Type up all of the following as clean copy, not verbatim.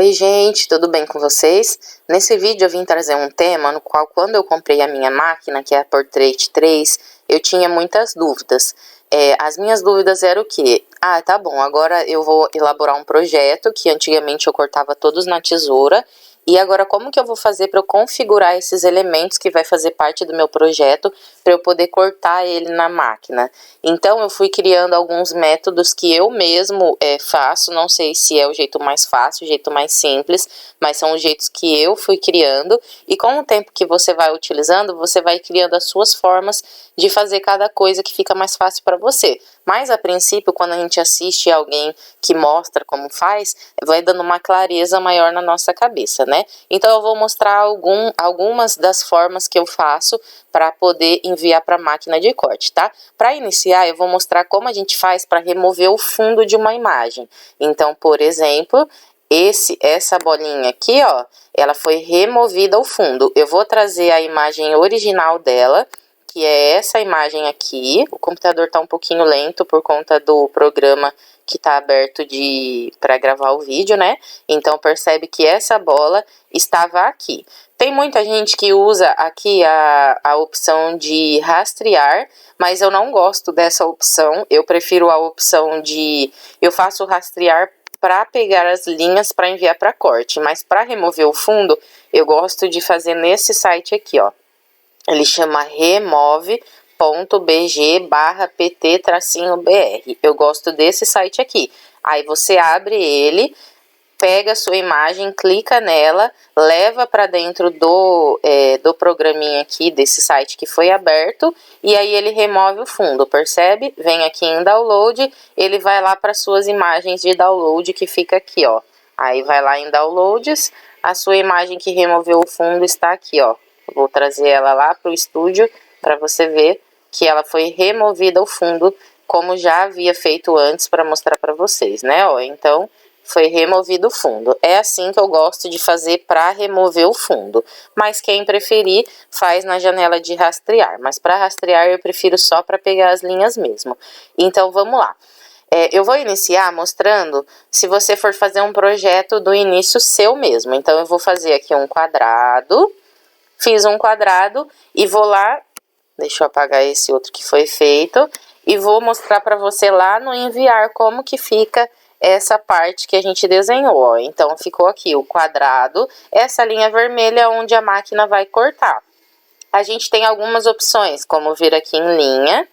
Oi gente, tudo bem com vocês? Nesse vídeo eu vim trazer um tema no qual quando eu comprei a minha máquina, que é a Portrait 3, eu tinha muitas dúvidas. As minhas dúvidas eram o quê? Ah, tá bom, agora eu vou elaborar um projeto que antigamente eu cortava todos na tesoura. E agora como que eu vou fazer para eu configurar esses elementos que vai fazer parte do meu projeto para eu poder cortar ele na máquina? Então eu fui criando alguns métodos que eu mesmo faço, não sei se é o jeito mais fácil, o jeito mais simples, mas são os jeitos que eu fui criando e com o tempo que você vai utilizando, você vai criando as suas formas de fazer cada coisa que fica mais fácil para você. Mas a princípio, quando a gente assiste alguém que mostra como faz, vai dando uma clareza maior na nossa cabeça, né? Então eu vou mostrar algumas das formas que eu faço para poder enviar para a máquina de corte, tá? Para iniciar, eu vou mostrar como a gente faz para remover o fundo de uma imagem. Então, por exemplo, essa bolinha aqui, ó, ela foi removida ao fundo. Eu vou trazer a imagem original dela, que é essa imagem aqui. O computador tá um pouquinho lento por conta do programa que tá aberto para gravar o vídeo, né? Então percebe que essa bola estava aqui. Tem muita gente que usa aqui a opção de rastrear, mas eu não gosto dessa opção. Eu prefiro a opção eu faço rastrear para pegar as linhas para enviar para corte, mas para remover o fundo, eu gosto de fazer nesse site aqui, ó. Ele chama remove.bg/pt-br. Eu gosto desse site aqui. Aí você abre ele, pega a sua imagem, clica nela, leva para dentro do programinha aqui, desse site que foi aberto, e aí ele remove o fundo, percebe? Vem aqui em download, ele vai lá para suas imagens de download que fica aqui, ó. Aí vai lá em downloads, a sua imagem que removeu o fundo está aqui, ó. Vou trazer ela lá para o estúdio para você ver que ela foi removida ao fundo, como já havia feito antes para mostrar para vocês, né? Ó, então, foi removido o fundo. É assim que eu gosto de fazer para remover o fundo. Mas quem preferir, faz na janela de rastrear. Mas para rastrear eu prefiro só para pegar as linhas mesmo. Então, vamos lá. Eu vou iniciar mostrando se você for fazer um projeto do início seu mesmo. Então, eu vou fazer aqui um quadrado. Fiz um quadrado e vou lá, deixa eu apagar esse outro que foi feito, e vou mostrar para você lá no enviar como que fica essa parte que a gente desenhou, ó. Então, ficou aqui o quadrado, essa linha vermelha onde a máquina vai cortar. A gente tem algumas opções, como vir aqui em linha,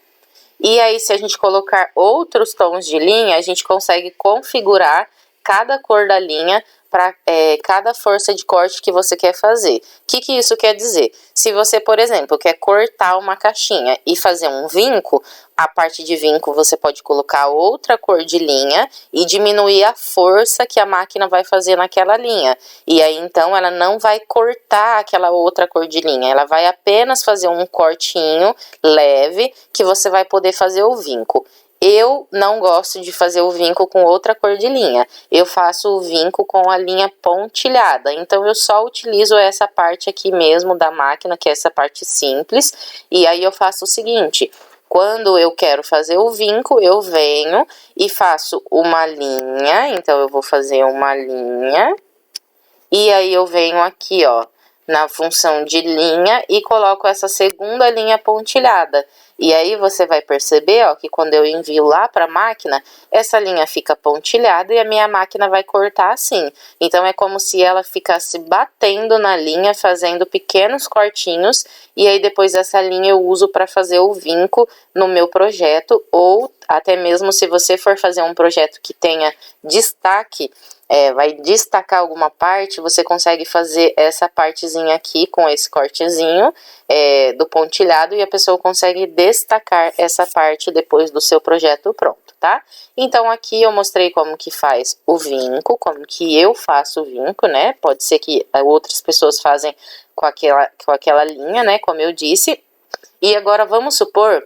e aí se a gente colocar outros tons de linha, a gente consegue configurar cada cor da linha para cada força de corte que você quer fazer. O que isso quer dizer? Se você, por exemplo, quer cortar uma caixinha e fazer um vinco, a parte de vinco você pode colocar outra cor de linha e diminuir a força que a máquina vai fazer naquela linha. E aí, então, ela não vai cortar aquela outra cor de linha, ela vai apenas fazer um cortinho leve que você vai poder fazer o vinco. Eu não gosto de fazer o vinco com outra cor de linha. Eu faço o vinco com a linha pontilhada. Então, eu só utilizo essa parte aqui mesmo da máquina, que é essa parte simples. E aí, eu faço o seguinte. Quando eu quero fazer o vinco, eu venho e faço uma linha. Então, eu vou fazer uma linha. E aí, eu venho aqui, ó, na função de linha e coloco essa segunda linha pontilhada. E aí você vai perceber, ó, que quando eu envio lá para a máquina, essa linha fica pontilhada e a minha máquina vai cortar assim. Então é como se ela ficasse batendo na linha, fazendo pequenos cortinhos, e aí depois essa linha eu uso para fazer o vinco no meu projeto, ou até mesmo se você for fazer um projeto que tenha destaque, vai destacar alguma parte, você consegue fazer essa partezinha aqui com esse cortezinho do pontilhado e a pessoa consegue destacar essa parte depois do seu projeto pronto, tá? Então aqui eu mostrei como que faz o vinco, como que eu faço o vinco, né? Pode ser que outras pessoas fazem com aquela linha, né? Como eu disse. E agora vamos supor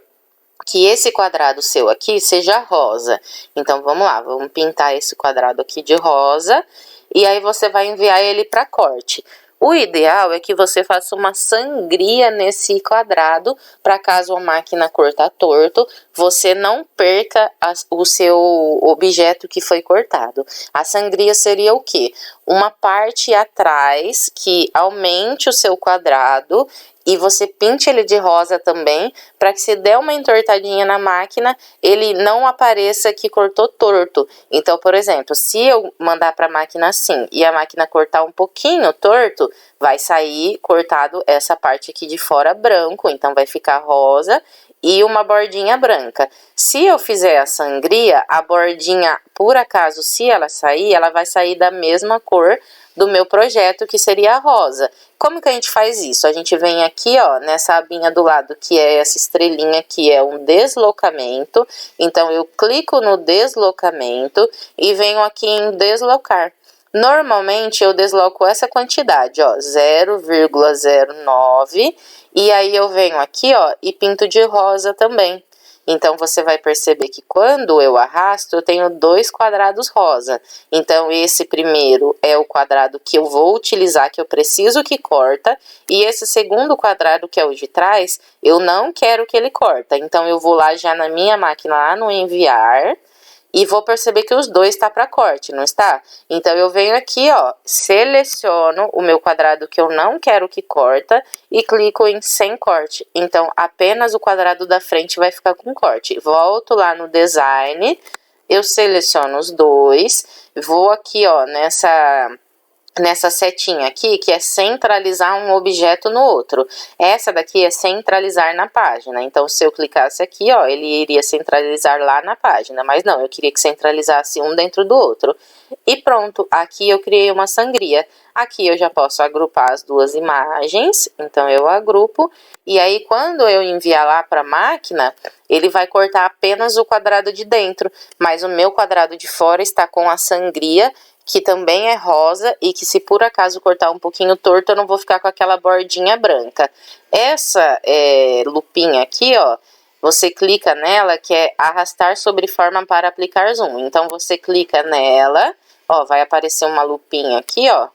que esse quadrado seu aqui seja rosa. Então, vamos lá, vamos pintar esse quadrado aqui de rosa, e aí você vai enviar ele para corte. O ideal é que você faça uma sangria nesse quadrado, para caso a máquina cortar torto, você não perca o seu objeto que foi cortado. A sangria seria o quê? Uma parte atrás que aumente o seu quadrado e você pinte ele de rosa também, para que se der uma entortadinha na máquina, ele não apareça que cortou torto. Então, por exemplo, se eu mandar para a máquina assim e a máquina cortar um pouquinho torto, vai sair cortado essa parte aqui de fora branco, então vai ficar rosa e uma bordinha branca. Se eu fizer a sangria, a bordinha, por acaso, se ela sair, ela vai sair da mesma cor do meu projeto, que seria a rosa. Como que a gente faz isso? A gente vem aqui, ó, nessa abinha do lado, que é essa estrelinha, que é um deslocamento. Então, eu clico no deslocamento e venho aqui em deslocar. Normalmente, eu desloco essa quantidade, ó, 0,09, e aí eu venho aqui, ó, e pinto de rosa também. Então, você vai perceber que quando eu arrasto, eu tenho 2 quadrados rosa. Então, esse primeiro é o quadrado que eu vou utilizar, que eu preciso que corta. E esse segundo quadrado, que é o de trás, eu não quero que ele corta. Então, eu vou lá já na minha máquina, lá no enviar, e vou perceber que os dois está para corte, não está? Então, eu venho aqui, ó, seleciono o meu quadrado que eu não quero que corta e clico em sem corte. Então, apenas o quadrado da frente vai ficar com corte. Volto lá no design, eu seleciono os dois, vou aqui, ó, nessa setinha aqui, que é centralizar um objeto no outro. Essa daqui é centralizar na página. Então, se eu clicasse aqui, ó, ele iria centralizar lá na página. Mas não, eu queria que centralizasse um dentro do outro. E pronto, aqui eu criei uma sangria. Aqui eu já posso agrupar as duas imagens. Então, eu agrupo. E aí, quando eu enviar lá para a máquina, ele vai cortar apenas o quadrado de dentro. Mas o meu quadrado de fora está com a sangria, que também é rosa, e que se por acaso cortar um pouquinho torto, eu não vou ficar com aquela bordinha branca. Essa lupinha aqui, ó, você clica nela, que é arrastar sobre forma para aplicar zoom. Então, você clica nela, ó, vai aparecer uma lupinha aqui, ó.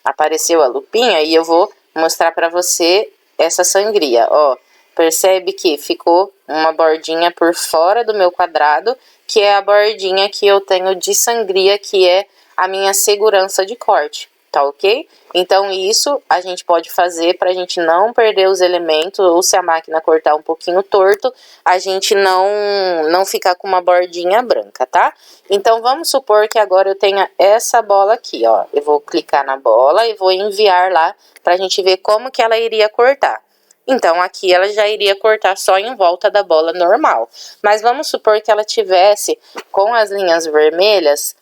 Apareceu a lupinha e eu vou mostrar para você essa sangria, ó. Percebe que ficou uma bordinha por fora do meu quadrado, que é a bordinha que eu tenho de sangria, que é a minha segurança de corte, tá ok? Então, isso a gente pode fazer para a gente não perder os elementos, ou se a máquina cortar um pouquinho torto, a gente não ficar com uma bordinha branca, tá? Então, vamos supor que agora eu tenha essa bola aqui, ó. Eu vou clicar na bola e vou enviar lá para a gente ver como que ela iria cortar. Então, aqui ela já iria cortar só em volta da bola normal. Mas vamos supor que ela tivesse com as linhas vermelhas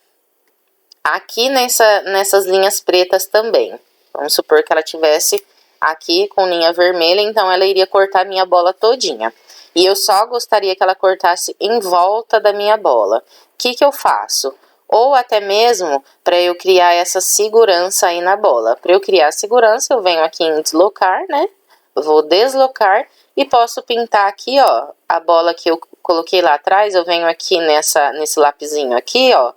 aqui nessas linhas pretas também. Vamos supor que ela tivesse aqui com linha vermelha, então ela iria cortar a minha bola todinha. E eu só gostaria que ela cortasse em volta da minha bola. O que eu faço? Ou até mesmo para eu criar essa segurança aí na bola. Para eu criar a segurança, eu venho aqui em deslocar, né? Vou deslocar e posso pintar aqui, ó, a bola que eu coloquei lá atrás, eu venho aqui nesse lapisinho aqui, ó,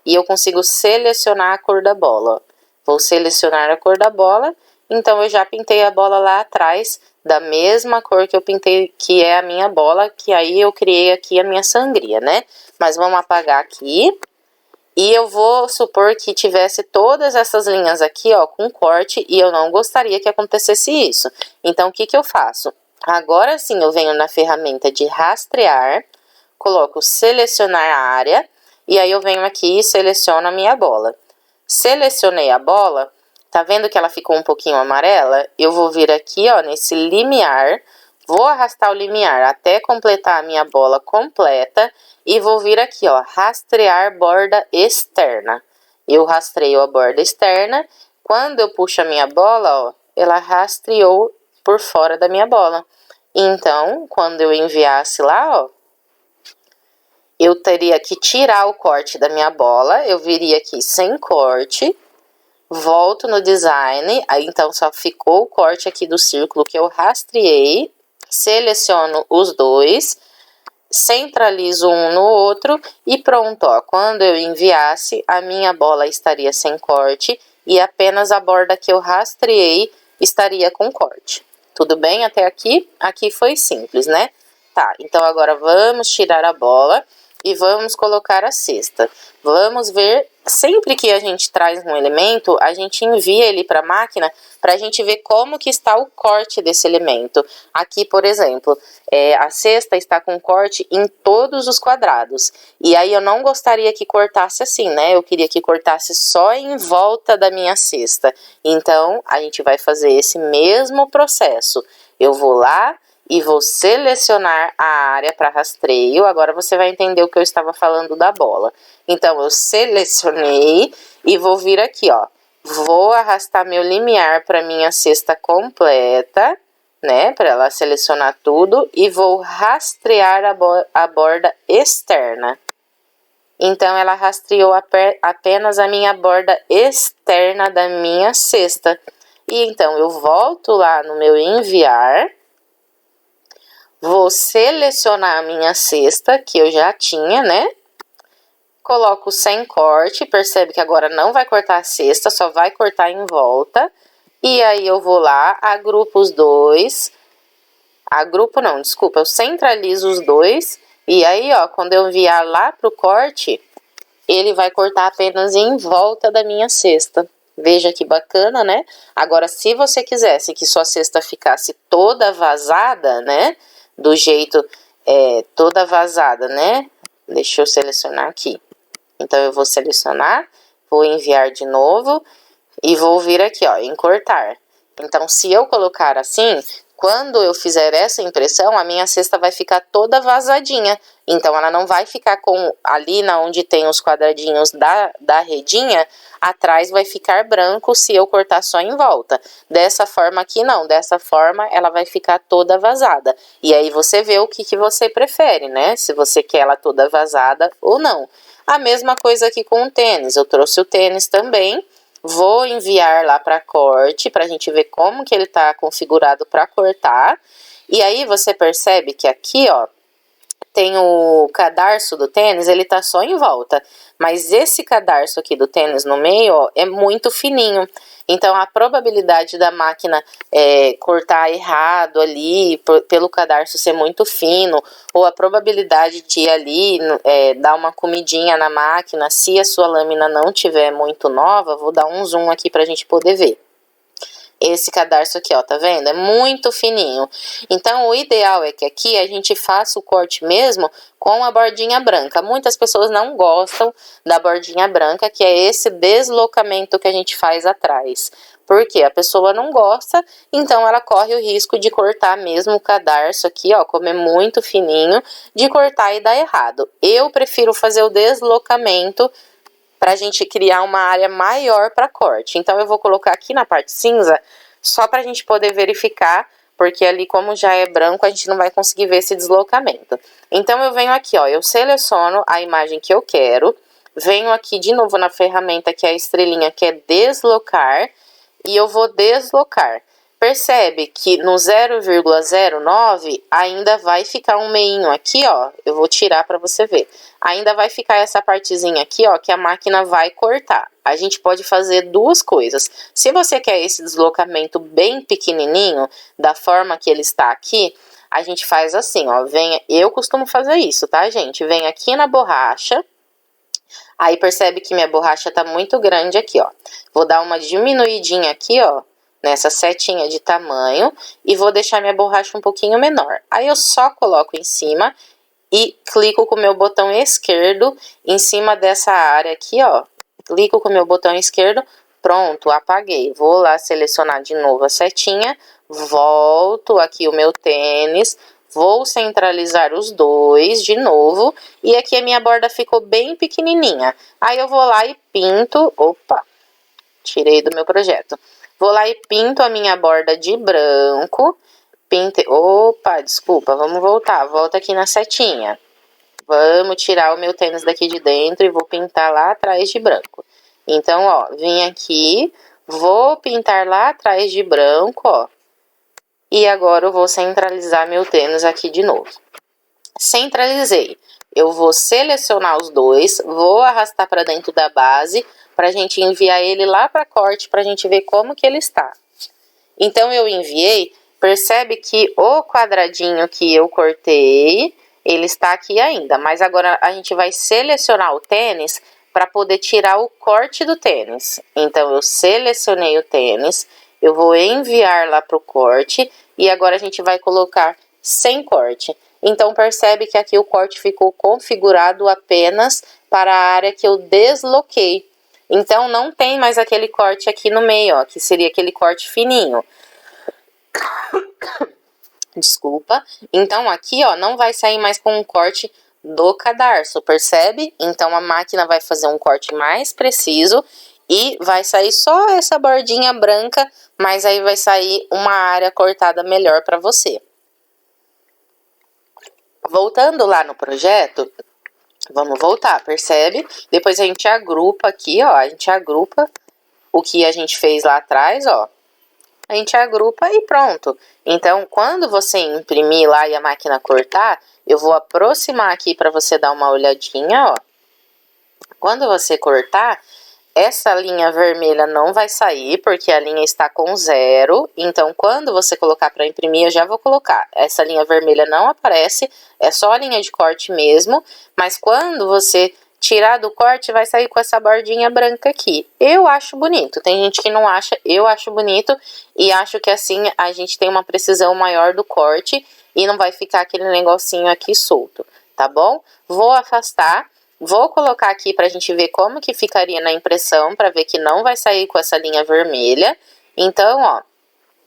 e eu consigo selecionar a cor da bola. Vou selecionar a cor da bola, então eu já pintei a bola lá atrás, da mesma cor que eu pintei, que é a minha bola, que aí eu criei aqui a minha sangria, né? Mas vamos apagar aqui. E eu vou supor que tivesse todas essas linhas aqui, ó, com corte, e eu não gostaria que acontecesse isso. Então, o que eu faço? Agora sim, eu venho na ferramenta de rastrear, coloco selecionar a área, e aí eu venho aqui e seleciono a minha bola. Selecionei a bola, tá vendo que ela ficou um pouquinho amarela? Eu vou vir aqui, ó, nesse limiar, vou arrastar o limiar até completar a minha bola completa e vou vir aqui, ó, rastrear borda externa. Eu rastreio a borda externa, quando eu puxo a minha bola, ó, ela rastreou por fora da minha bola. Então, quando eu enviasse lá, ó, eu teria que tirar o corte da minha bola, eu viria aqui sem corte, volto no design, aí então só ficou o corte aqui do círculo que eu rastreei, seleciono os dois, centralizo um no outro e pronto, ó. Quando eu enviasse, a minha bola estaria sem corte e apenas a borda que eu rastreei estaria com corte. Tudo bem até aqui? Aqui foi simples, né? Tá, então agora vamos tirar a bola e vamos colocar a cesta. Vamos ver, sempre que a gente traz um elemento, a gente envia ele para a máquina para a gente ver como que está o corte desse elemento. Aqui, por exemplo, a cesta está com corte em todos os quadrados. E aí eu não gostaria que cortasse assim, né? Eu queria que cortasse só em volta da minha cesta. Então, a gente vai fazer esse mesmo processo. Eu vou lá e vou selecionar a área para rastreio. Agora você vai entender o que eu estava falando da bola. Então, eu selecionei e vou vir aqui, ó. Vou arrastar meu limiar para minha cesta completa, né? Para ela selecionar tudo. E vou rastrear a borda externa. Então, ela rastreou apenas a minha borda externa da minha cesta. E então, eu volto lá no meu enviar. Vou selecionar a minha cesta, que eu já tinha, né? Coloco sem corte, percebe que agora não vai cortar a cesta, só vai cortar em volta. E aí eu vou lá, agrupo os dois. Eu centralizo os dois. E aí, ó, quando eu enviar lá pro corte, ele vai cortar apenas em volta da minha cesta. Veja que bacana, né? Agora, se você quisesse que sua cesta ficasse toda vazada, né? Do jeito toda vazada, né? Deixa eu selecionar aqui. Então, eu vou selecionar, vou enviar de novo e vou vir aqui, ó, em cortar. Então, se eu colocar assim, quando eu fizer essa impressão, a minha cesta vai ficar toda vazadinha. Então, ela não vai ficar com ali na onde tem os quadradinhos da redinha, atrás vai ficar branco se eu cortar só em volta. Dessa forma aqui não, dessa forma ela vai ficar toda vazada. E aí você vê o que você prefere, né? Se você quer ela toda vazada ou não. A mesma coisa aqui com o tênis, eu trouxe o tênis também. Vou enviar lá para corte, para a gente ver como que ele está configurado para cortar. E aí você percebe que aqui, ó, tem o cadarço do tênis, ele tá só em volta. Mas esse cadarço aqui do tênis no meio, ó, é muito fininho. Então, a probabilidade da máquina cortar errado ali, pelo cadarço ser muito fino, ou a probabilidade de ir ali dar uma comidinha na máquina, se a sua lâmina não tiver muito nova, vou dar um zoom aqui pra gente poder ver. Esse cadarço aqui, ó, tá vendo? É muito fininho. Então, o ideal é que aqui a gente faça o corte mesmo com a bordinha branca. Muitas pessoas não gostam da bordinha branca, que é esse deslocamento que a gente faz atrás. Porque a pessoa não gosta, então ela corre o risco de cortar mesmo o cadarço aqui, ó, como é muito fininho, de cortar e dar errado. Eu prefiro fazer o deslocamento para a gente criar uma área maior para corte. Então, eu vou colocar aqui na parte cinza, só para a gente poder verificar, porque ali como já é branco, a gente não vai conseguir ver esse deslocamento. Então, eu venho aqui, ó, eu seleciono a imagem que eu quero, venho aqui de novo na ferramenta que é a estrelinha, que é deslocar, e eu vou deslocar. Percebe que no 0,09 ainda vai ficar um meinho aqui, ó. Eu vou tirar para você ver. Ainda vai ficar essa partezinha aqui, ó, que a máquina vai cortar. A gente pode fazer duas coisas. Se você quer esse deslocamento bem pequenininho, da forma que ele está aqui, a gente faz assim, ó. Eu costumo fazer isso, tá, gente? Vem aqui na borracha. Aí percebe que minha borracha tá muito grande aqui, ó. Vou dar uma diminuidinha aqui, ó, nessa setinha de tamanho, e vou deixar minha borracha um pouquinho menor. Aí eu só coloco em cima e clico com o meu botão esquerdo em cima dessa área aqui, ó. Clico com o meu botão esquerdo, pronto, apaguei. Vou lá selecionar de novo a setinha, volto aqui o meu tênis, vou centralizar os dois de novo, e aqui a minha borda ficou bem pequenininha. Aí eu vou lá e pinto, opa, tirei do meu projeto. Vou lá e pinto a minha borda de branco. Opa, desculpa, vamos voltar. Volta aqui na setinha. Vamos tirar o meu tênis daqui de dentro e vou pintar lá atrás de branco. Então, ó, vim aqui, vou pintar lá atrás de branco, ó. E agora eu vou centralizar meu tênis aqui de novo. Centralizei. Eu vou selecionar os dois, vou arrastar para dentro da base, para a gente enviar ele lá para corte, para a gente ver como que ele está. Então, eu enviei, percebe que o quadradinho que eu cortei, ele está aqui ainda. Mas agora a gente vai selecionar o tênis para poder tirar o corte do tênis. Então, eu selecionei o tênis, eu vou enviar lá para o corte e agora a gente vai colocar sem corte. Então, percebe que aqui o corte ficou configurado apenas para a área que eu desloquei. Então, não tem mais aquele corte aqui no meio, ó, que seria aquele corte fininho. Desculpa. Então, aqui, ó, não vai sair mais com um corte do cadarço, percebe? Então, a máquina vai fazer um corte mais preciso e vai sair só essa bordinha branca, mas aí vai sair uma área cortada melhor para você. Voltando lá no projeto, vamos voltar, percebe? Depois a gente agrupa aqui, ó, a gente agrupa o que a gente fez lá atrás, ó. A gente agrupa e pronto. Então, quando você imprimir lá e a máquina cortar, eu vou aproximar aqui para você dar uma olhadinha, ó. Quando você cortar, essa linha vermelha não vai sair, porque a linha está com 0. Então, quando você colocar para imprimir, eu já vou colocar. Essa linha vermelha não aparece, é só a linha de corte mesmo. Mas quando você tirar do corte, vai sair com essa bordinha branca aqui. Eu acho bonito. Tem gente que não acha, eu acho bonito. E acho que assim a gente tem uma precisão maior do corte e não vai ficar aquele negocinho aqui solto, tá bom? Vou afastar. Vou colocar aqui para a gente ver como que ficaria na impressão, para ver que não vai sair com essa linha vermelha. Então, ó,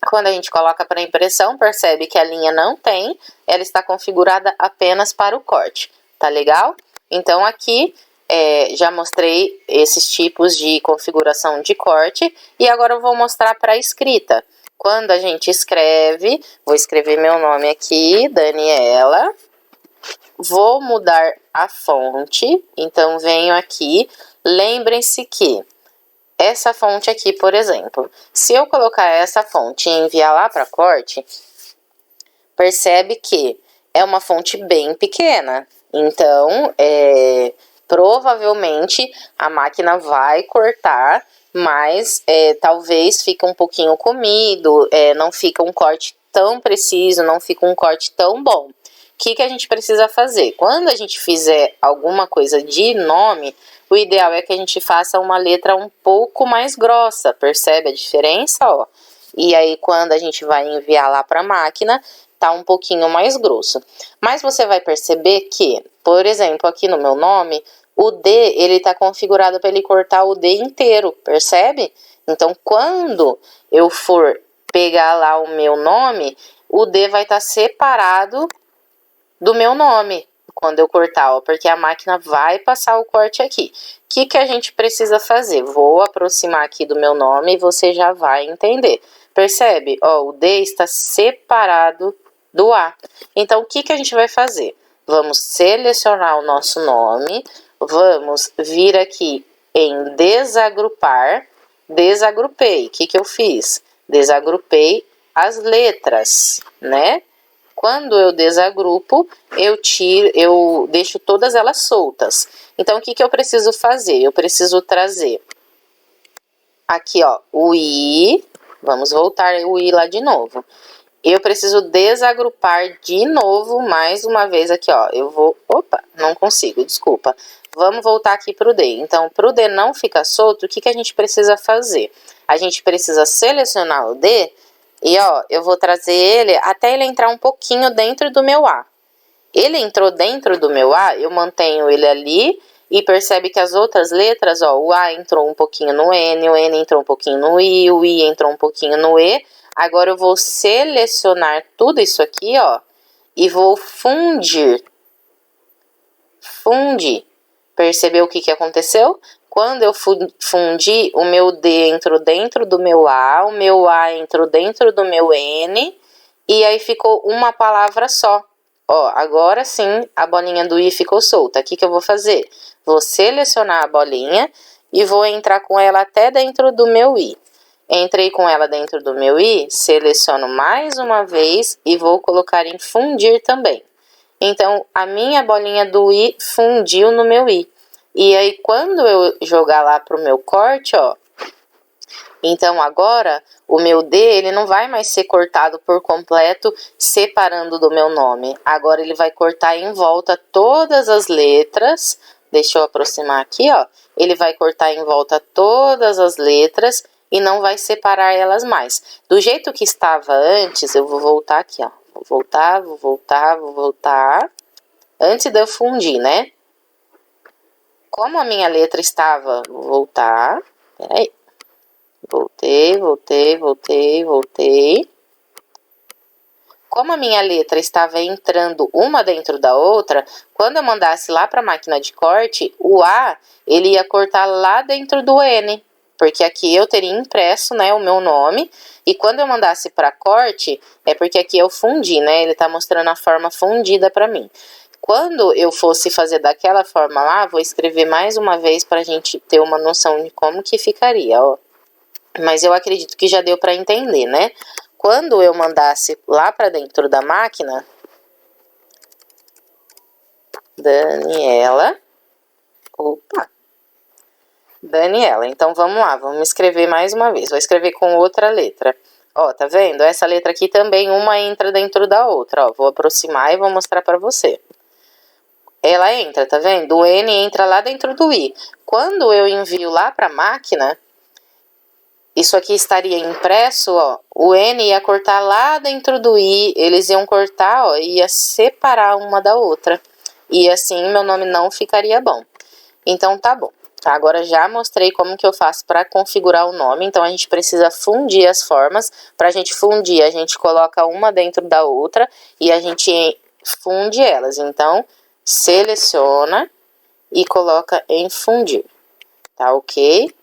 quando a gente coloca para impressão, percebe que a linha não tem, ela está configurada apenas para o corte, tá legal? Então, aqui já mostrei esses tipos de configuração de corte e agora eu vou mostrar para a escrita. Quando a gente escreve, vou escrever meu nome aqui, Daniela. Vou mudar a fonte, então venho aqui, lembrem-se que essa fonte aqui, por exemplo, se eu colocar essa fonte e enviar lá para corte, percebe que é uma fonte bem pequena, então provavelmente a máquina vai cortar, mas talvez fique um pouquinho comido, não fica um corte tão preciso, não fica um corte tão bom. O que a gente precisa fazer? Quando a gente fizer alguma coisa de nome, o ideal é que a gente faça uma letra um pouco mais grossa, percebe a diferença, ó? E aí, quando a gente vai enviar lá para a máquina, tá um pouquinho mais grosso. Mas você vai perceber que, por exemplo, aqui no meu nome, o D, ele tá configurado para ele cortar o D inteiro, percebe? Então, quando eu for pegar lá o meu nome, o D vai estar separado do meu nome, quando eu cortar, ó, porque a máquina vai passar o corte aqui. O que a gente precisa fazer? Vou aproximar aqui do meu nome e você já vai entender. Percebe? Ó, o D está separado do A. Então, o que a gente vai fazer? Vamos selecionar o nosso nome, vamos vir aqui em desagrupar, desagrupei. O que eu fiz? Desagrupei as letras, né? Quando eu desagrupo, eu deixo todas elas soltas. Então, o que eu preciso fazer? Eu preciso trazer aqui, ó, o I. Vamos voltar o I lá de novo. Eu preciso desagrupar de novo, mais uma vez aqui, ó. Eu vou... Opa, não consigo, desculpa. Vamos voltar aqui para o D. Então, para o D não ficar solto, o que a gente precisa fazer? A gente precisa selecionar o D. E, ó, eu vou trazer ele até ele entrar um pouquinho dentro do meu A. Ele entrou dentro do meu A, eu mantenho ele ali e percebe que as outras letras, ó, o A entrou um pouquinho no N, o N entrou um pouquinho no I, o I entrou um pouquinho no E. Agora eu vou selecionar tudo isso aqui, ó, e vou fundir. Fundir. Percebeu o que aconteceu? Quando eu fundi, o meu D entrou dentro do meu A, o meu A entrou dentro do meu N, e aí ficou uma palavra só. Ó, agora sim, a bolinha do I ficou solta. O que eu vou fazer? Vou selecionar a bolinha e vou entrar com ela até dentro do meu I. Entrei com ela dentro do meu I, seleciono mais uma vez e vou colocar em fundir também. Então, a minha bolinha do I fundiu no meu I. E aí, quando eu jogar lá pro meu corte, ó, Então, agora, o meu D, ele não vai mais ser cortado por completo, separando do meu nome. Agora, ele vai cortar em volta todas as letras. Deixa eu aproximar aqui, ó. Ele vai cortar em volta todas as letras e não vai separar elas mais. Do jeito que estava antes, eu vou voltar aqui, ó. Vou voltar, vou voltar, vou voltar. Antes de eu fundir, né? Como a minha letra estava... Vou voltar. Peraí. Voltei, voltei, voltei, voltei. Como a minha letra estava entrando uma dentro da outra, quando eu mandasse lá para a máquina de corte, o A, ele ia cortar lá dentro do N. Porque aqui eu teria impresso, né, o meu nome. E quando eu mandasse para corte, é porque aqui eu fundi, né? Ele tá mostrando a forma fundida para mim. Quando eu fosse fazer daquela forma lá, vou escrever mais uma vez para a gente ter uma noção de como que ficaria, ó. Mas eu acredito que já deu para entender, né? Quando eu mandasse lá para dentro da máquina, Daniela, opa, Daniela. Então, vamos lá, vamos escrever mais uma vez. Vou escrever com outra letra. Ó, tá vendo? Essa letra aqui também, uma entra dentro da outra, ó. Vou aproximar e vou mostrar para você. Ela entra, tá vendo? O N entra lá dentro do I. Quando eu envio lá para a máquina, isso aqui estaria impresso, ó. O N ia cortar lá dentro do I, eles iam cortar, ó, ia separar uma da outra. E assim meu nome não ficaria bom. Então tá bom. Agora já mostrei como que eu faço para configurar o nome. Então a gente precisa fundir as formas. Para a gente fundir, a gente coloca uma dentro da outra e a gente funde elas. Então seleciona e coloca em fundir. Tá ok?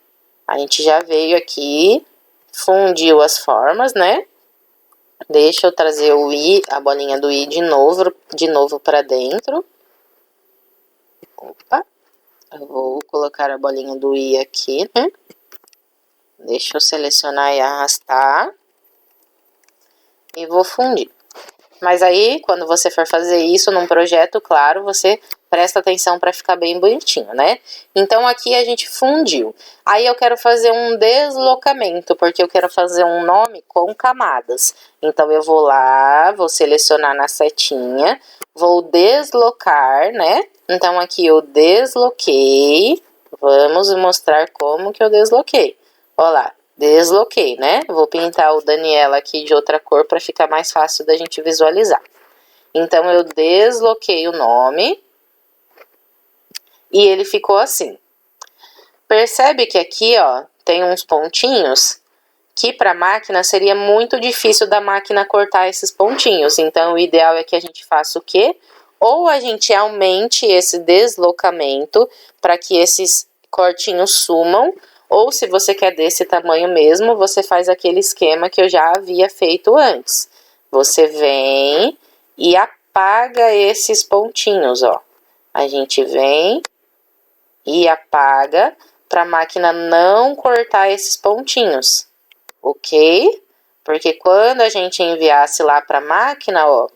A gente já veio aqui, fundiu as formas, né? Deixa eu trazer o I, a bolinha do I de novo para dentro. Opa, eu vou colocar a bolinha do I aqui, né? Deixa eu selecionar e arrastar. E vou fundir. Mas aí, quando você for fazer isso num projeto, claro, você presta atenção para ficar bem bonitinho, né? Então, aqui a gente fundiu. Aí, eu quero fazer um deslocamento, porque eu quero fazer um nome com camadas. Então, eu vou lá, vou selecionar na setinha, vou deslocar, né? Então, aqui eu desloquei. Vamos mostrar como que eu desloquei. Olha lá. Desloquei, né? Vou pintar o Daniela aqui de outra cor para ficar mais fácil da gente visualizar. Então, eu desloquei o nome e ele ficou assim. Percebe que aqui, ó, tem uns pontinhos que para a máquina seria muito difícil da máquina cortar esses pontinhos. Então, o ideal é que a gente faça o quê? Ou a gente aumente esse deslocamento para que esses cortinhos sumam, ou se você quer desse tamanho mesmo, você faz aquele esquema que eu já havia feito antes. Você vem e apaga esses pontinhos, ó. A gente vem e apaga para a máquina não cortar esses pontinhos, ok? Porque quando a gente enviasse lá para a máquina, ó.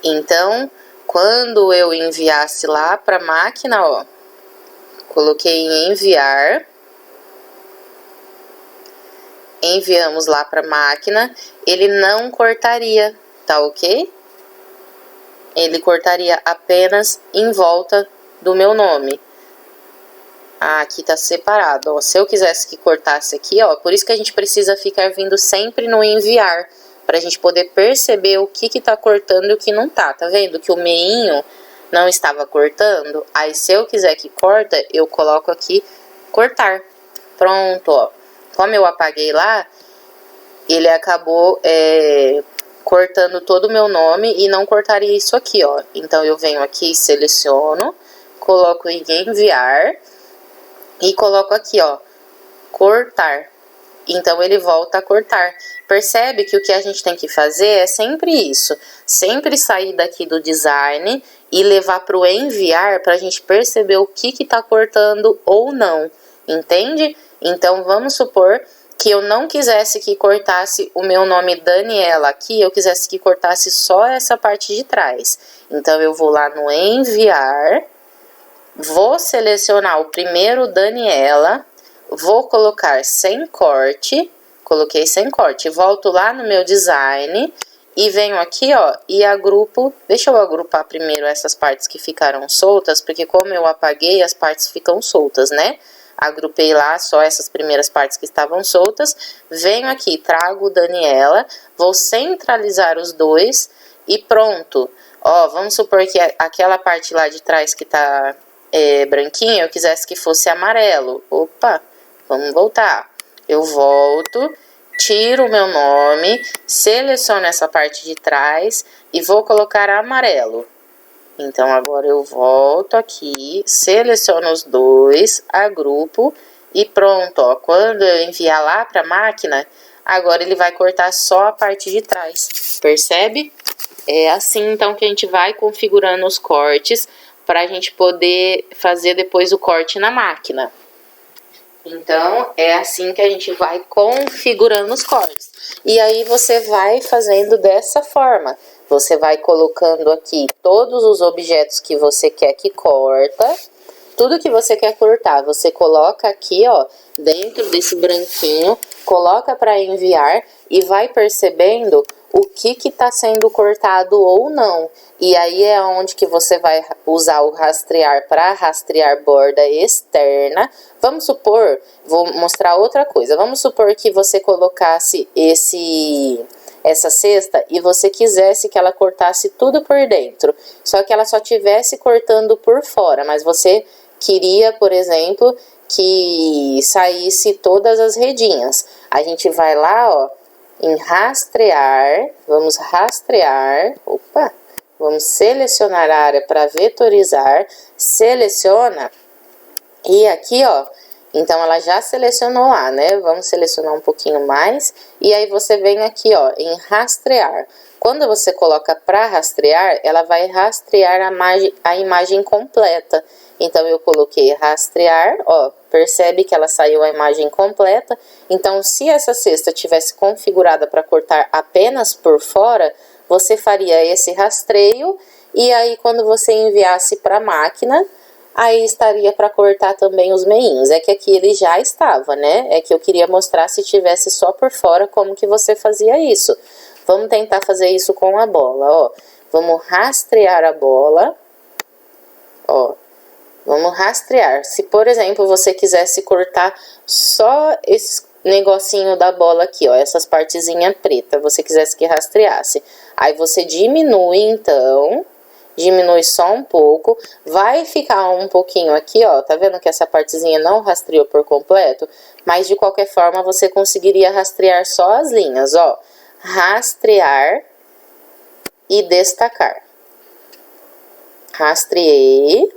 Então, quando eu enviasse lá para a máquina, ó. Coloquei em enviar, enviamos lá para a máquina, ele não cortaria, tá ok? Ele cortaria apenas em volta do meu nome. Ah, aqui tá separado, ó. Se eu quisesse que cortasse aqui, ó, por isso que a gente precisa ficar vindo sempre no enviar, pra gente poder perceber o que tá cortando e o que não tá, tá vendo? Que o meinho não estava cortando, aí se eu quiser que corta, eu coloco aqui cortar. Pronto, ó. Como eu apaguei lá, ele acabou cortando todo o meu nome e não cortaria isso aqui, ó. Então eu venho aqui, seleciono, coloco em enviar e coloco aqui, ó, cortar. Então ele volta a cortar. Percebe que o que a gente tem que fazer é sempre isso. Sempre sair daqui do design e levar para o enviar para a gente perceber o que está cortando ou não. Entende? Então vamos supor que eu não quisesse que cortasse o meu nome Daniela aqui, eu quisesse que cortasse só essa parte de trás. Então eu vou lá no enviar, vou selecionar o primeiro Daniela, vou colocar sem corte, coloquei sem corte, volto lá no meu design e venho aqui, ó, e agrupo, deixa eu agrupar primeiro essas partes que ficaram soltas, porque como eu apaguei, as partes ficam soltas, né? Agrupei lá só essas primeiras partes que estavam soltas, venho aqui, trago Daniela, vou centralizar os dois e pronto. Ó, vamos supor que aquela parte lá de trás que tá branquinha, eu quisesse que fosse amarelo. Opa, vamos voltar. Eu volto, tiro o meu nome, seleciono essa parte de trás e vou colocar amarelo. Então, agora eu volto aqui, seleciono os dois, agrupo e pronto, ó. Quando eu enviar lá para a máquina, agora ele vai cortar só a parte de trás, percebe? É assim, então, que a gente vai configurando os cortes para a gente poder fazer depois o corte na máquina. Então, é assim que a gente vai configurando os cortes. E aí, você vai fazendo dessa forma. Você vai colocando aqui todos os objetos que você quer que corta. Tudo que você quer cortar, você coloca aqui, ó, dentro desse branquinho, coloca para enviar e vai percebendo o que está sendo cortado ou não. E aí é onde que você vai usar o rastrear para rastrear borda externa. Vamos supor, vou mostrar outra coisa. Vamos supor que você colocasse essa cesta e você quisesse que ela cortasse tudo por dentro. Só que ela só estivesse cortando por fora, mas você queria, por exemplo, que saísse todas as redinhas. A gente vai lá, ó, em rastrear, vamos rastrear, opa, vamos selecionar a área para vetorizar, seleciona, e aqui, ó, então ela já selecionou lá, né? Vamos selecionar um pouquinho mais, e aí você vem aqui, ó, em rastrear. Quando você coloca para rastrear, ela vai rastrear a imagem completa. Então, eu coloquei rastrear, ó, percebe que ela saiu a imagem completa. Então, se essa cesta tivesse configurada para cortar apenas por fora, você faria esse rastreio e aí quando você enviasse para a máquina, aí estaria para cortar também os meinhos. É que aqui ele já estava, né? É que eu queria mostrar se tivesse só por fora como que você fazia isso. Vamos tentar fazer isso com a bola, ó. Vamos rastrear a bola, ó. Vamos rastrear. Se, por exemplo, você quisesse cortar só esse negocinho da bola aqui, ó, essas partezinhas pretas, você quisesse que rastreasse. Aí você diminui, então, diminui só um pouco, vai ficar um pouquinho aqui, ó, tá vendo que essa partezinha não rastreou por completo? Mas, de qualquer forma, você conseguiria rastrear só as linhas, ó. Rastrear e destacar. Rastreei.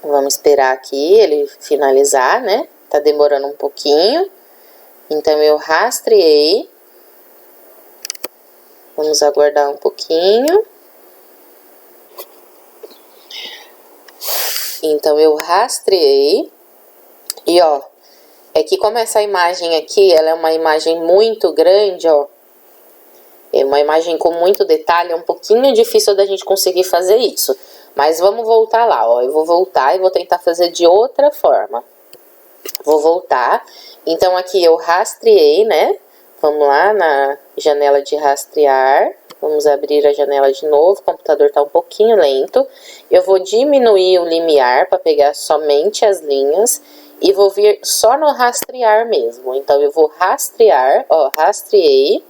Vamos esperar aqui ele finalizar, né? Tá demorando um pouquinho. Então, eu rastreei. Vamos aguardar um pouquinho. Então, eu rastreei. E, ó, é que como essa imagem aqui, ela é uma imagem muito grande, ó. É uma imagem com muito detalhe, é um pouquinho difícil da gente conseguir fazer isso. Mas vamos voltar lá, ó. Eu vou voltar e vou tentar fazer de outra forma. Vou voltar. Então, aqui eu rastreei, né? Vamos lá na janela de rastrear. Vamos abrir a janela de novo. O computador tá um pouquinho lento. Eu vou diminuir o limiar para pegar somente as linhas. E vou vir só no rastrear mesmo. Então, eu vou rastrear, ó, rastreei.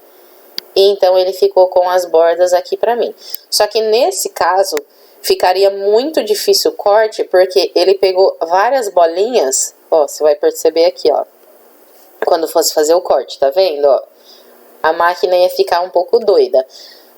E então, ele ficou com as bordas aqui para mim. Só que nesse caso, ficaria muito difícil o corte, porque ele pegou várias bolinhas, ó, você vai perceber aqui, ó, quando fosse fazer o corte, tá vendo, ó? A máquina ia ficar um pouco doida,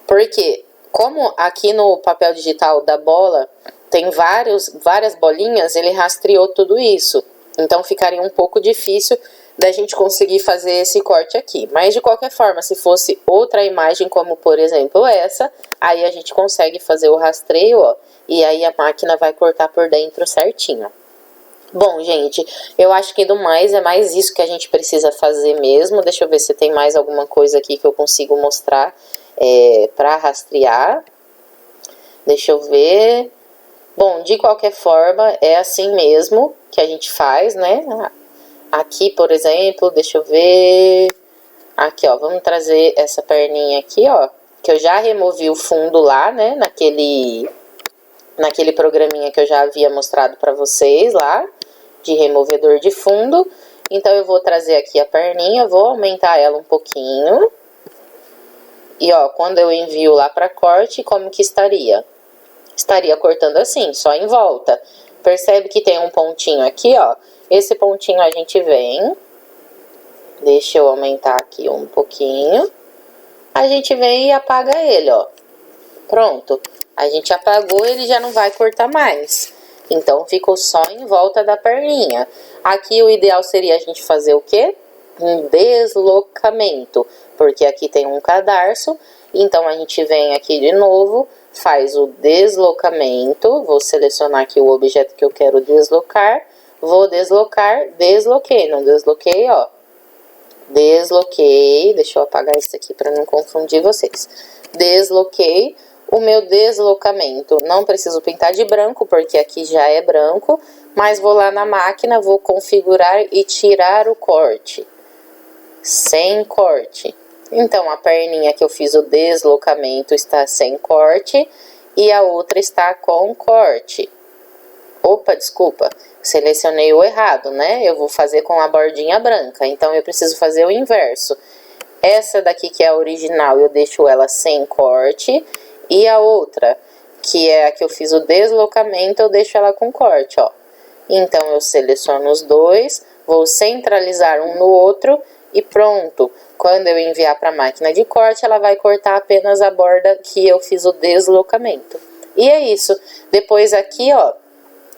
porque como aqui no papel digital da bola tem várias bolinhas, ele rastreou tudo isso, então ficaria um pouco difícil da gente conseguir fazer esse corte aqui. Mas, de qualquer forma, se fosse outra imagem, como, por exemplo, essa, aí a gente consegue fazer o rastreio, ó, e aí a máquina vai cortar por dentro certinho. Bom, gente, eu acho que do mais é mais isso que a gente precisa fazer mesmo. Deixa eu ver se tem mais alguma coisa aqui que eu consigo mostrar para rastrear. Deixa eu ver. Bom, de qualquer forma, é assim mesmo que a gente faz, né? Aqui, por exemplo, deixa eu ver... Aqui, ó, vamos trazer essa perninha aqui, ó, que eu já removi o fundo lá, né, naquele programinha que eu já havia mostrado pra vocês lá, de removedor de fundo. Então, eu vou trazer aqui a perninha, vou aumentar ela um pouquinho. E, ó, quando eu envio lá pra corte, como que estaria? Estaria cortando assim, só em volta. Percebe que tem um pontinho aqui, ó. Esse pontinho a gente vem... Deixa eu aumentar aqui um pouquinho. A gente vem e apaga ele, ó. Pronto. A gente apagou, ele já não vai cortar mais. Então, ficou só em volta da perninha. Aqui, o ideal seria a gente fazer o quê? Um deslocamento. Porque aqui tem um cadarço. Então, a gente vem aqui de novo, faz o deslocamento. Vou selecionar aqui o objeto que eu quero deslocar. Vou deslocar, desloquei. Não desloquei, ó. Desloquei, deixa eu apagar isso aqui para não confundir vocês. Desloquei o meu deslocamento. Não preciso pintar de branco, porque aqui já é branco, mas vou lá na máquina, vou configurar e tirar o corte. Sem corte. Então, a perninha que eu fiz o deslocamento está sem corte e a outra está com corte. Opa, desculpa, selecionei o errado, né? Eu vou fazer com a bordinha branca, então eu preciso fazer o inverso. Essa daqui que é a original, eu deixo ela sem corte. E a outra, que é a que eu fiz o deslocamento, eu deixo ela com corte, ó. Então, eu seleciono os dois, vou centralizar um no outro e pronto. Quando eu enviar para a máquina de corte, ela vai cortar apenas a borda que eu fiz o deslocamento. E é isso. Depois aqui, ó.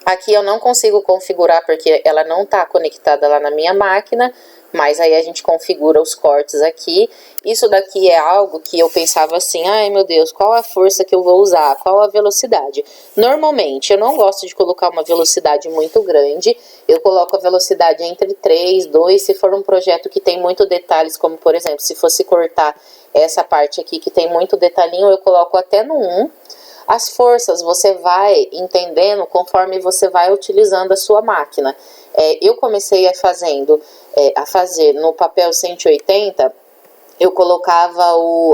Aqui eu não consigo configurar porque ela não está conectada lá na minha máquina, mas aí a gente configura os cortes aqui. Isso daqui é algo que eu pensava assim, ai meu Deus, qual a força que eu vou usar, qual a velocidade? Normalmente eu não gosto de colocar uma velocidade muito grande, eu coloco a velocidade entre 3, 2, se for um projeto que tem muito detalhes, como por exemplo, se fosse cortar essa parte aqui que tem muito detalhinho, eu coloco até no 1. As forças você vai entendendo conforme você vai utilizando a sua máquina. Eu comecei a fazer no papel 180, eu colocava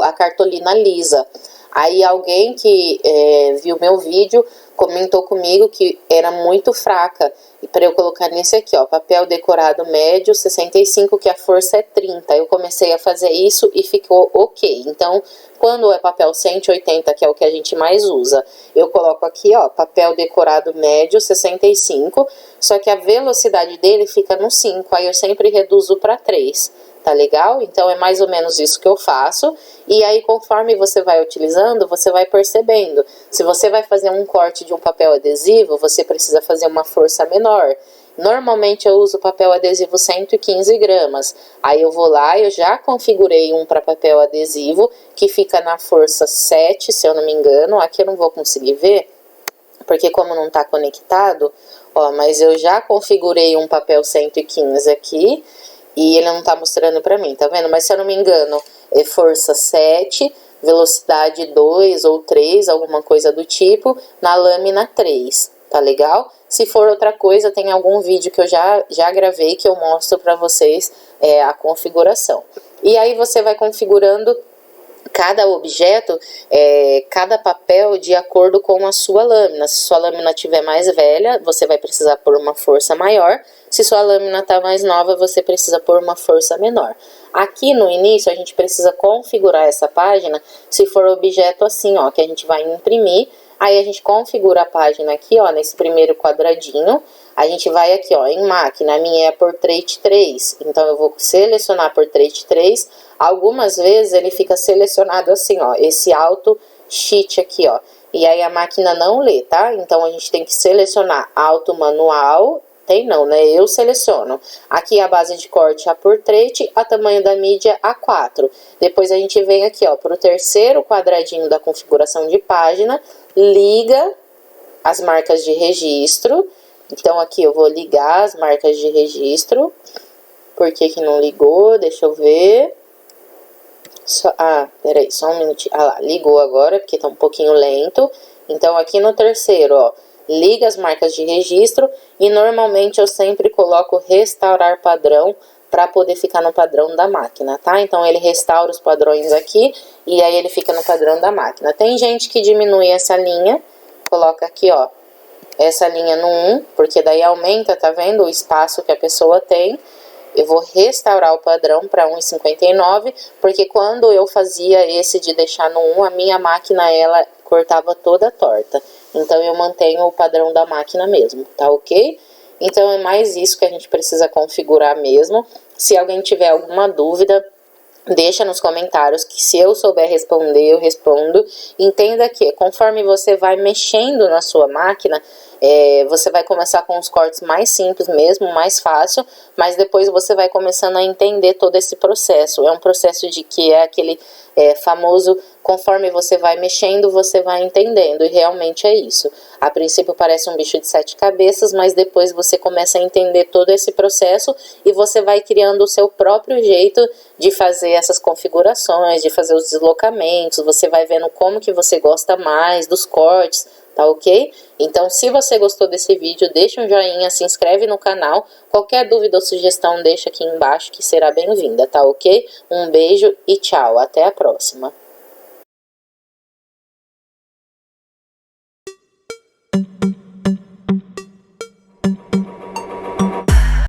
a cartolina lisa. Aí alguém que viu meu vídeo comentou comigo que era muito fraca. E para eu colocar nesse aqui, ó, papel decorado médio 65, que a força é 30. Eu comecei a fazer isso e ficou ok. Então, quando é papel 180, que é o que a gente mais usa, eu coloco aqui, ó, papel decorado médio 65, só que a velocidade dele fica no 5, aí eu sempre reduzo para 3. Tá legal? Então, é mais ou menos isso que eu faço. E aí, conforme você vai utilizando, você vai percebendo. Se você vai fazer um corte de um papel adesivo, você precisa fazer uma força menor. Normalmente, eu uso papel adesivo 115 gramas. Aí, eu vou lá, eu já configurei um para papel adesivo, que fica na força 7, se eu não me engano. Aqui eu não vou conseguir ver, porque como não tá conectado, ó, mas eu já configurei um papel 115 aqui, e ele não tá mostrando pra mim, tá vendo? Mas se eu não me engano, é força 7, velocidade 2 ou 3, alguma coisa do tipo, na lâmina 3, tá legal? Se for outra coisa, tem algum vídeo que eu já gravei que eu mostro pra vocês a configuração. E aí você vai configurando cada objeto, cada papel de acordo com a sua lâmina. Se sua lâmina estiver mais velha, você vai precisar pôr uma força maior. Se sua lâmina está mais nova, você precisa pôr uma força menor. Aqui no início, a gente precisa configurar essa página, se for objeto assim, ó, que a gente vai imprimir. Aí a gente configura a página aqui, ó, nesse primeiro quadradinho. A gente vai aqui, ó, em máquina, a minha é Portrait 3. Então, eu vou selecionar Portrait 3. Algumas vezes ele fica selecionado assim, ó, esse Auto Sheet aqui, ó. E aí a máquina não lê, tá? Então, a gente tem que selecionar Auto Manual. Tem não, né? Eu seleciono. Aqui a base de corte a Portrait, a tamanho da mídia A4. Depois a gente vem aqui, ó, para o terceiro quadradinho da configuração de página, liga as marcas de registro. Então, aqui eu vou ligar as marcas de registro. Por que que não ligou? Deixa eu ver. Peraí, só um minutinho. Ah lá, ligou agora, porque tá um pouquinho lento. Então, aqui no terceiro, ó, liga as marcas de registro e normalmente eu sempre coloco restaurar padrão para poder ficar no padrão da máquina, tá? Então ele restaura os padrões aqui e aí ele fica no padrão da máquina. Tem gente que diminui essa linha, coloca aqui, ó, essa linha no 1, porque daí aumenta, tá vendo, o espaço que a pessoa tem. Eu vou restaurar o padrão para 1,59, porque quando eu fazia esse de deixar no 1, a minha máquina, ela cortava toda torta. Então, eu mantenho o padrão da máquina mesmo, tá ok? Então, é mais isso que a gente precisa configurar mesmo. Se alguém tiver alguma dúvida, deixa nos comentários, que se eu souber responder, eu respondo. Entenda que conforme você vai mexendo na sua máquina, você vai começar com os cortes mais simples mesmo, mais fácil, mas depois você vai começando a entender todo esse processo. É um processo de que é aquele famoso, conforme você vai mexendo, você vai entendendo, e realmente é isso. A princípio parece um bicho de 7 cabeças, mas depois você começa a entender todo esse processo e você vai criando o seu próprio jeito de fazer essas configurações, de fazer os deslocamentos, você vai vendo como que você gosta mais dos cortes, tá ok? Então, se você gostou desse vídeo, deixa um joinha, se inscreve no canal. Qualquer dúvida ou sugestão, deixa aqui embaixo que será bem-vinda, tá ok? Um beijo e tchau, até a próxima.